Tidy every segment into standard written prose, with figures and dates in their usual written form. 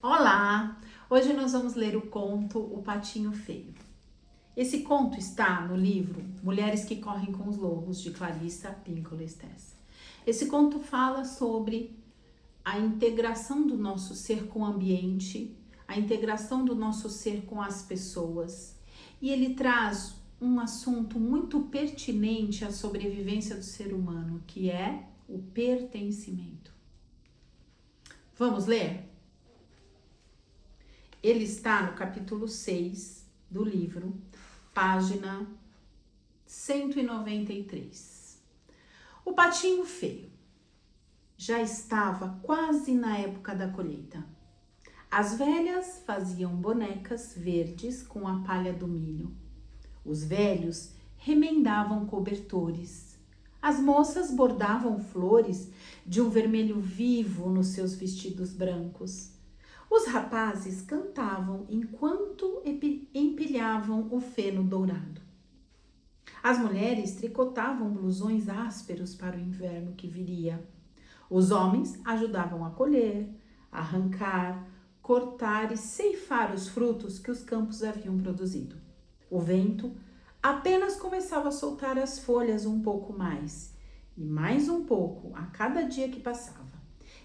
Olá! Hoje nós vamos ler o conto O Patinho Feio. Esse conto está no livro Mulheres que Correm com os Lobos, de Clarissa Pinkola Estés. Esse conto fala sobre a integração do nosso ser com o ambiente, a integração do nosso ser com as pessoas, e ele traz um assunto muito pertinente à sobrevivência do ser humano, que é o pertencimento. Vamos ler? Ele está no capítulo 6 do livro, página 193. O patinho feio. Já estava quase na época da colheita. As velhas faziam bonecas verdes com a palha do milho. Os velhos remendavam cobertores. As moças bordavam flores de um vermelho vivo nos seus vestidos brancos. Os rapazes cantavam enquanto empilhavam o feno dourado. As mulheres tricotavam blusões ásperos para o inverno que viria. Os homens ajudavam a colher, arrancar, cortar e ceifar os frutos que os campos haviam produzido. O vento apenas começava a soltar as folhas um pouco mais, e mais um pouco a cada dia que passava.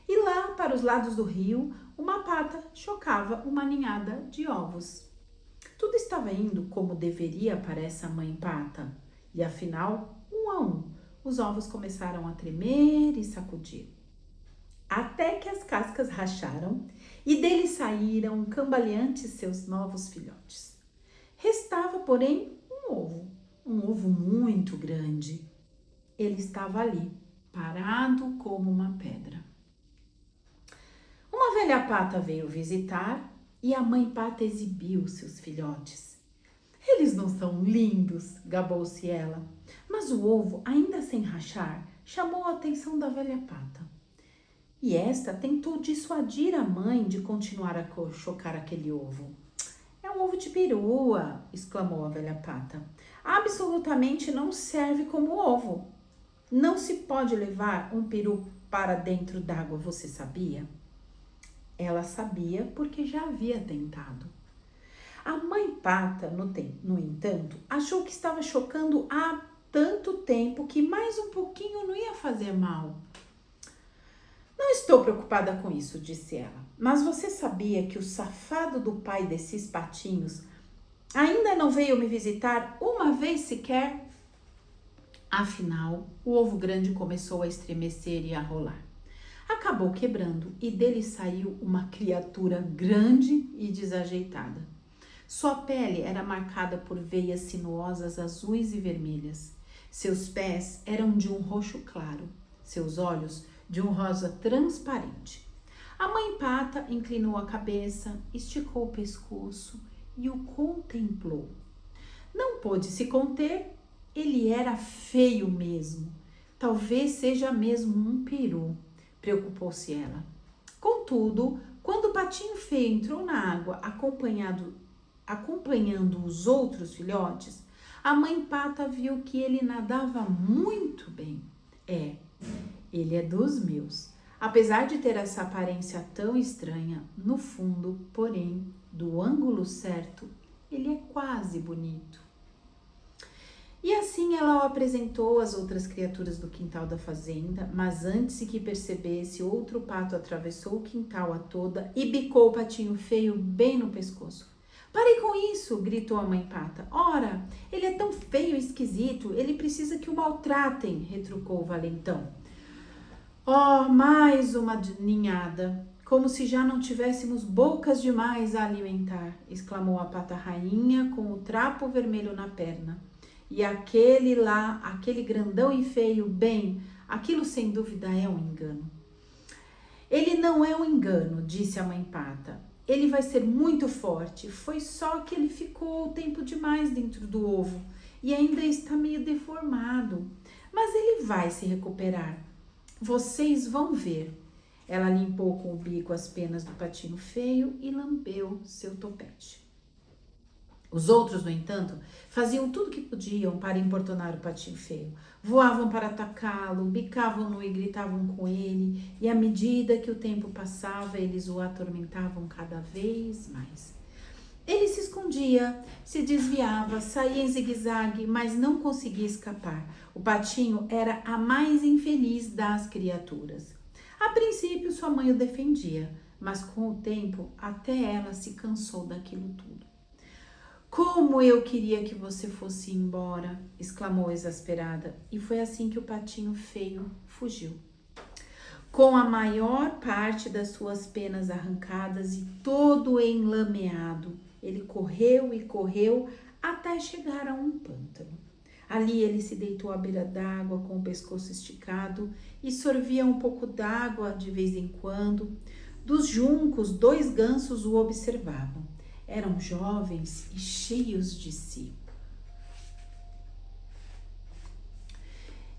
E lá, para os lados do rio, uma pata chocava uma ninhada de ovos. Tudo estava indo como deveria para essa mãe pata. E afinal, um a um, os ovos começaram a tremer e sacudir. Até que as cascas racharam e deles saíram cambaleantes seus novos filhotes. Restava, porém, um ovo muito grande. Ele estava ali, parado como uma pedra. Uma velha pata veio visitar e a mãe pata exibiu seus filhotes. Eles não são lindos, gabou-se ela, mas o ovo, ainda sem rachar, chamou a atenção da velha pata. E esta tentou dissuadir a mãe de continuar a chocar aquele ovo. É um ovo de perua, exclamou a velha pata. Absolutamente não serve como ovo. Não se pode levar um peru para dentro d'água, você sabia? Ela sabia porque já havia tentado. A mãe pata, no entanto, achou que estava chocando há tanto tempo que mais um pouquinho não ia fazer mal. Não estou preocupada com isso, disse ela, mas você sabia que o safado do pai desses patinhos ainda não veio me visitar uma vez sequer? Afinal, o ovo grande começou a estremecer e a rolar. Acabou quebrando e dele saiu uma criatura grande e desajeitada. Sua pele era marcada por veias sinuosas azuis e vermelhas. Seus pés eram de um roxo claro, seus olhos de um rosa transparente. A mãe pata inclinou a cabeça, esticou o pescoço e o contemplou. Não pôde se conter, ele era feio mesmo. Talvez seja mesmo um peru. Preocupou-se ela. Contudo, quando o patinho feio entrou na água acompanhando os outros filhotes, a mãe pata viu que ele nadava muito bem. Ele é dos meus. Apesar de ter essa aparência tão estranha, no fundo, porém, do ângulo certo, ele é quase bonito. E assim ela o apresentou às outras criaturas do quintal da fazenda, mas antes que percebesse, outro pato atravessou o quintal a toda e bicou o patinho feio bem no pescoço. Parem com isso, gritou a mãe pata. Ora, ele é tão feio e esquisito, ele precisa que o maltratem, retrucou o valentão. Oh, mais uma ninhada, como se já não tivéssemos bocas demais a alimentar, exclamou a pata rainha com o trapo vermelho na perna. E aquele grandão e feio, bem, aquilo sem dúvida é um engano. Ele não é um engano, disse a mãe pata. Ele vai ser muito forte, foi só que ele ficou tempo demais dentro do ovo e ainda está meio deformado. Mas ele vai se recuperar. Vocês vão ver. Ela limpou com o bico as penas do patinho feio e lambeu seu topete. Os outros, no entanto, faziam tudo o que podiam para importunar o patinho feio. Voavam para atacá-lo, bicavam-no e gritavam com ele, e à medida que o tempo passava, eles o atormentavam cada vez mais. Ele se escondia, se desviava, saía em zigue-zague, mas não conseguia escapar. O patinho era a mais infeliz das criaturas. A princípio, sua mãe o defendia, mas com o tempo, até ela se cansou daquilo tudo. Como eu queria que você fosse embora, exclamou exasperada, e foi assim que o patinho feio fugiu. Com a maior parte das suas penas arrancadas e todo enlameado, ele correu e correu até chegar a um pântano. Ali ele se deitou à beira d'água com o pescoço esticado e sorvia um pouco d'água de vez em quando. Dos juncos, 2 gansos o observavam. Eram jovens e cheios de si.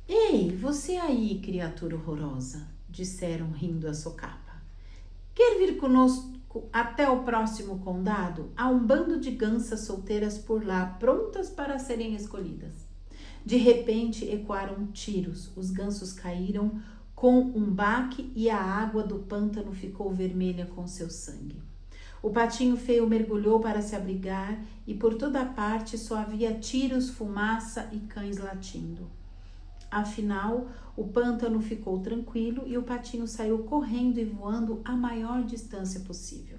Ei, você aí, criatura horrorosa, disseram rindo a socapa. Quer vir conosco até o próximo condado? Há um bando de gansas solteiras por lá, prontas para serem escolhidas. De repente ecoaram tiros, os gansos caíram com um baque e a água do pântano ficou vermelha com seu sangue. O patinho feio mergulhou para se abrigar e por toda parte só havia tiros, fumaça e cães latindo. Afinal, o pântano ficou tranquilo e o patinho saiu correndo e voando a maior distância possível.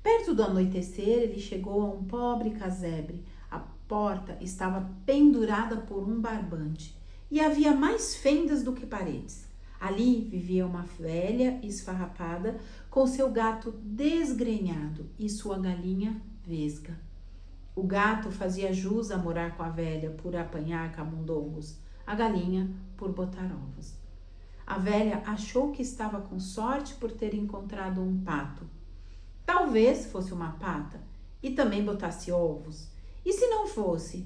Perto do anoitecer, ele chegou a um pobre casebre. A porta estava pendurada por um barbante e havia mais fendas do que paredes. Ali vivia uma velha esfarrapada com seu gato desgrenhado e sua galinha vesga. O gato fazia jus a morar com a velha por apanhar camundongos, a galinha por botar ovos. A velha achou que estava com sorte por ter encontrado um pato. Talvez fosse uma pata e também botasse ovos. E se não fosse?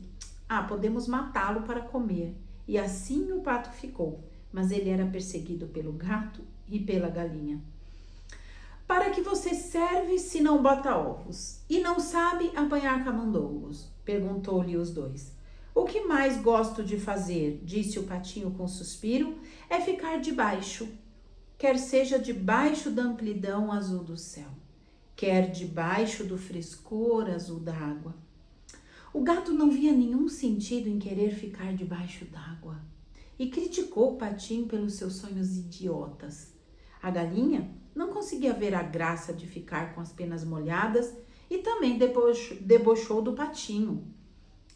Podemos matá-lo para comer. E assim o pato ficou, mas ele era perseguido pelo gato e pela galinha. Para que você serve se não bota ovos e não sabe apanhar camundongos? Perguntou-lhe os dois. O que mais gosto de fazer, disse o patinho com suspiro, é ficar debaixo, quer seja debaixo da amplidão azul do céu, quer debaixo do frescor azul da água. O gato não via nenhum sentido em querer ficar debaixo d'água e criticou o patinho pelos seus sonhos idiotas. A galinha não conseguia ver a graça de ficar com as penas molhadas e também debochou do patinho.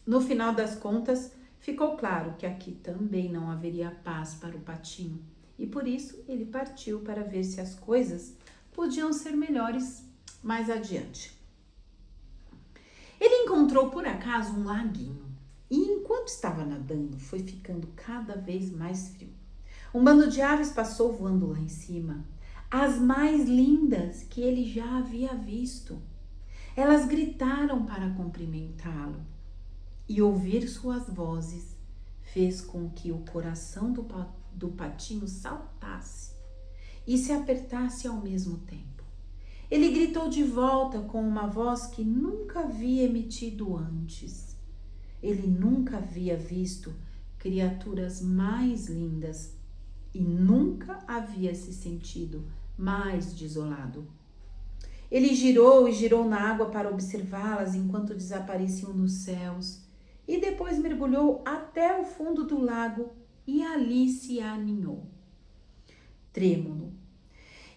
No final das contas, ficou claro que aqui também não haveria paz para o patinho e por isso ele partiu para ver se as coisas podiam ser melhores mais adiante. Ele encontrou por acaso um laguinho e enquanto estava nadando foi ficando cada vez mais frio. Um bando de aves passou voando lá em cima, as mais lindas que ele já havia visto. Elas gritaram para cumprimentá-lo. E ouvir suas vozes fez com que o coração do patinho saltasse e se apertasse ao mesmo tempo. Ele gritou de volta com uma voz que nunca havia emitido antes. Ele nunca havia visto criaturas mais lindas e nunca havia se sentido mais desolado. Ele girou e girou na água para observá-las enquanto desapareciam nos céus. E depois mergulhou até o fundo do lago e ali se aninhou. Trêmulo.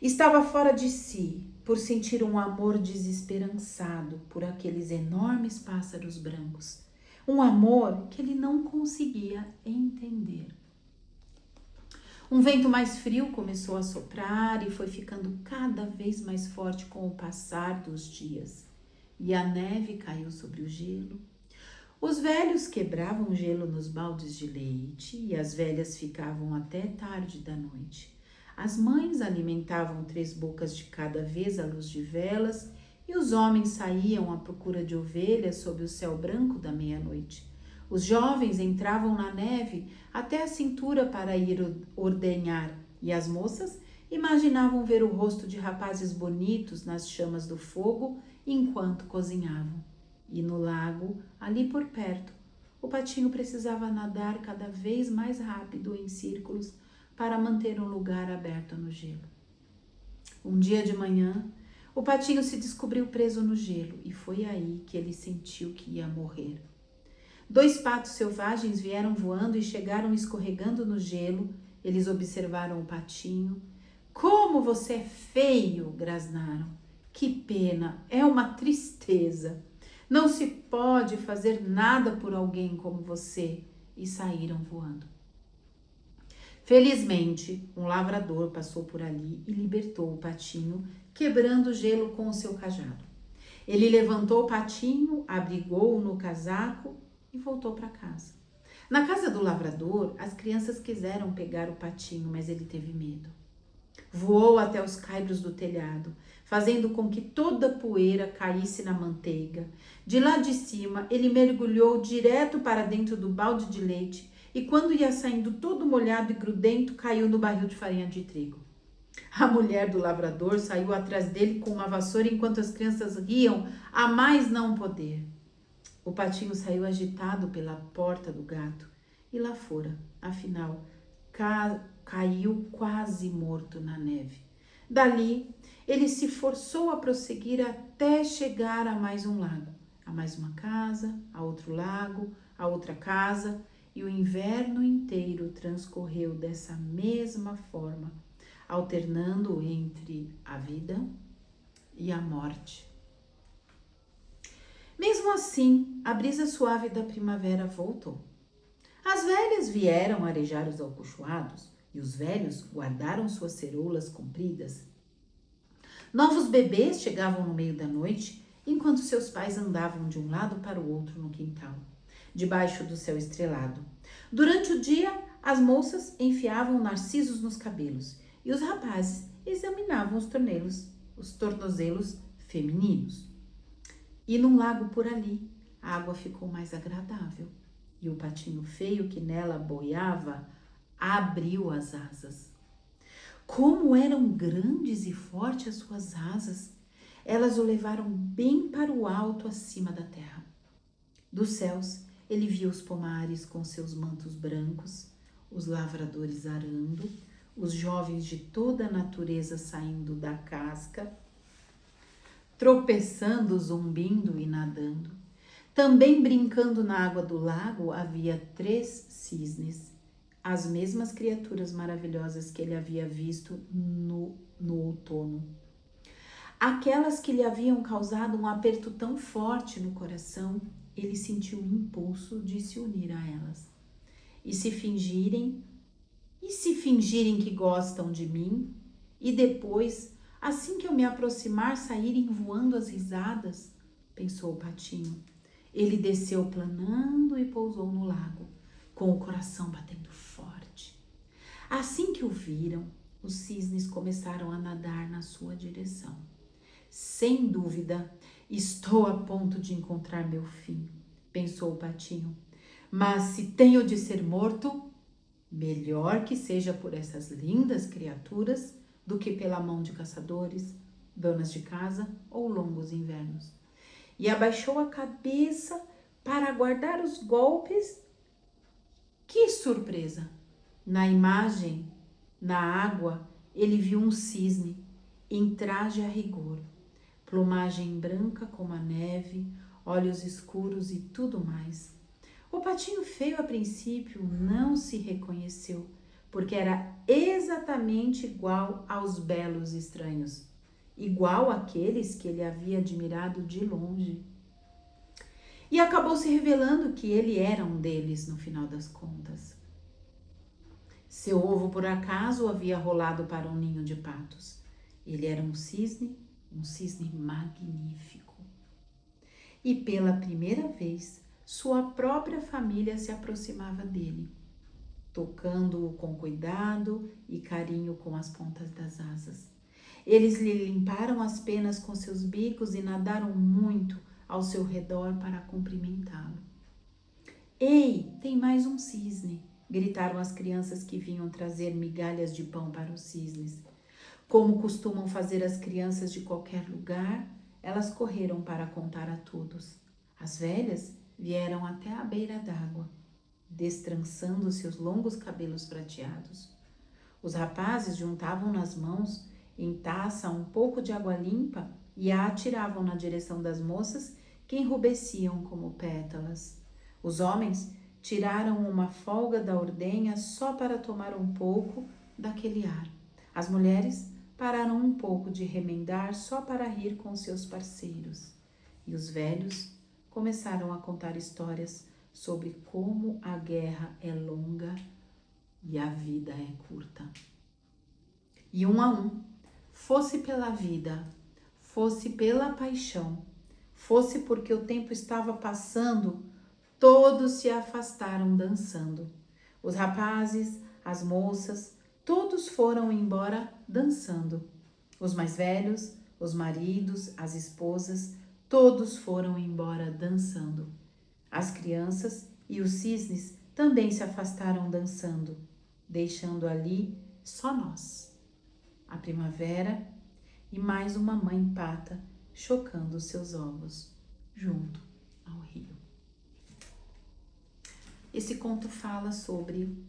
Estava fora de si por sentir um amor desesperançado por aqueles enormes pássaros brancos. Um amor que ele não conseguia entender. Um vento mais frio começou a soprar e foi ficando cada vez mais forte com o passar dos dias. E a neve caiu sobre o gelo. Os velhos quebravam gelo nos baldes de leite e as velhas ficavam até tarde da noite. As mães alimentavam 3 bocas de cada vez à luz de velas e os homens saíam à procura de ovelhas sob o céu branco da meia-noite. Os jovens entravam na neve até a cintura para ir ordenhar e as moças imaginavam ver o rosto de rapazes bonitos nas chamas do fogo enquanto cozinhavam. E no lago, ali por perto, o patinho precisava nadar cada vez mais rápido em círculos para manter um lugar aberto no gelo. Um dia de manhã, o patinho se descobriu preso no gelo e foi aí que ele sentiu que ia morrer. 2 patos selvagens vieram voando e chegaram escorregando no gelo. Eles observaram o patinho. Como você é feio, grasnaram. Que pena, é uma tristeza. Não se pode fazer nada por alguém como você. E saíram voando. Felizmente, um lavrador passou por ali e libertou o patinho, quebrando o gelo com o seu cajado. Ele levantou o patinho, abrigou-o no casaco e voltou para casa. Na casa do lavrador, as crianças quiseram pegar o patinho, mas ele teve medo. Voou até os caibros do telhado, fazendo com que toda a poeira caísse na manteiga. De lá de cima, ele mergulhou direto para dentro do balde de leite e quando ia saindo todo molhado e grudento, caiu no barril de farinha de trigo. A mulher do lavrador saiu atrás dele com uma vassoura enquanto as crianças riam a mais não poder. O patinho saiu agitado pela porta do gato e lá fora, afinal, caiu quase morto na neve. Dali, ele se forçou a prosseguir até chegar a mais um lago, a mais uma casa, a outro lago, a outra casa, e o inverno inteiro transcorreu dessa mesma forma, alternando entre a vida e a morte. Mesmo assim, a brisa suave da primavera voltou. As velhas vieram arejar os alcochoados e os velhos guardaram suas ceroulas compridas. Novos bebês chegavam no meio da noite, enquanto seus pais andavam de um lado para o outro no quintal, debaixo do céu estrelado. Durante o dia, as moças enfiavam narcisos nos cabelos e os rapazes examinavam os tornozelos femininos. E num lago por ali, a água ficou mais agradável e o patinho feio que nela boiava abriu as asas. Como eram grandes e fortes as suas asas! Elas o levaram bem para o alto acima da terra. Dos céus, ele viu os pomares com seus mantos brancos, os lavradores arando, os jovens de toda a natureza saindo da casca, tropeçando, zumbindo e nadando. Também brincando na água do lago havia 3 cisnes, as mesmas criaturas maravilhosas que ele havia visto no outono. Aquelas que lhe haviam causado um aperto tão forte no coração, ele sentiu o impulso de se unir a elas. E se fingirem que gostam de mim, e depois, assim que eu me aproximar, saírem voando as risadas, pensou o patinho. Ele desceu planando e pousou no lago, com o coração batendo forte. Assim que o viram, os cisnes começaram a nadar na sua direção. Sem dúvida, estou a ponto de encontrar meu fim, pensou o patinho. Mas se tenho de ser morto, melhor que seja por essas lindas criaturas do que pela mão de caçadores, donas de casa ou longos invernos. E abaixou a cabeça para aguardar os golpes. Que surpresa! Na imagem, na água, ele viu um cisne em traje a rigor, plumagem branca como a neve, olhos escuros e tudo mais. O patinho feio a princípio não se reconheceu, porque era exatamente igual aos belos estranhos, igual àqueles que ele havia admirado de longe. E acabou se revelando que ele era um deles no final das contas. Seu ovo por acaso havia rolado para um ninho de patos. Ele era um cisne magnífico. E pela primeira vez, sua própria família se aproximava dele, tocando-o com cuidado e carinho com as pontas das asas. Eles lhe limparam as penas com seus bicos e nadaram muito ao seu redor para cumprimentá-lo. Ei, tem mais um cisne! Gritaram as crianças que vinham trazer migalhas de pão para os cisnes. Como costumam fazer as crianças de qualquer lugar, elas correram para contar a todos. As velhas vieram até a beira d'água, destrançando seus longos cabelos prateados. Os rapazes juntavam nas mãos, em taça, um pouco de água limpa e a atiravam na direção das moças, que enrubesciam como pétalas. Os homens tiraram uma folga da ordenha só para tomar um pouco daquele ar. As mulheres pararam um pouco de remendar só para rir com seus parceiros. E os velhos começaram a contar histórias sobre como a guerra é longa e a vida é curta. E um a um, fosse pela vida, fosse pela paixão, fosse porque o tempo estava passando, todos se afastaram dançando. Os rapazes, as moças, todos foram embora dançando. Os mais velhos, os maridos, as esposas, todos foram embora dançando. As crianças e os cisnes também se afastaram dançando, deixando ali só nós, a primavera e mais uma mãe pata chocando seus ovos junto ao rio. Esse conto fala sobre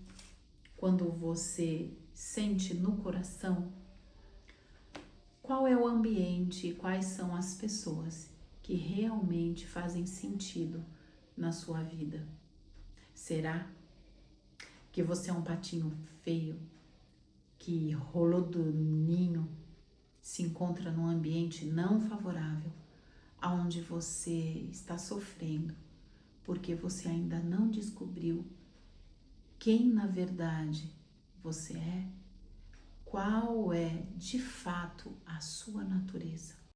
quando você sente no coração qual é o ambiente, quais são as pessoas que realmente fazem sentido na sua vida. Será que você é um patinho feio que rolou do ninho, se encontra num ambiente não favorável, aonde você está sofrendo porque você ainda não descobriu quem na verdade você é? Qual é de fato a sua natureza?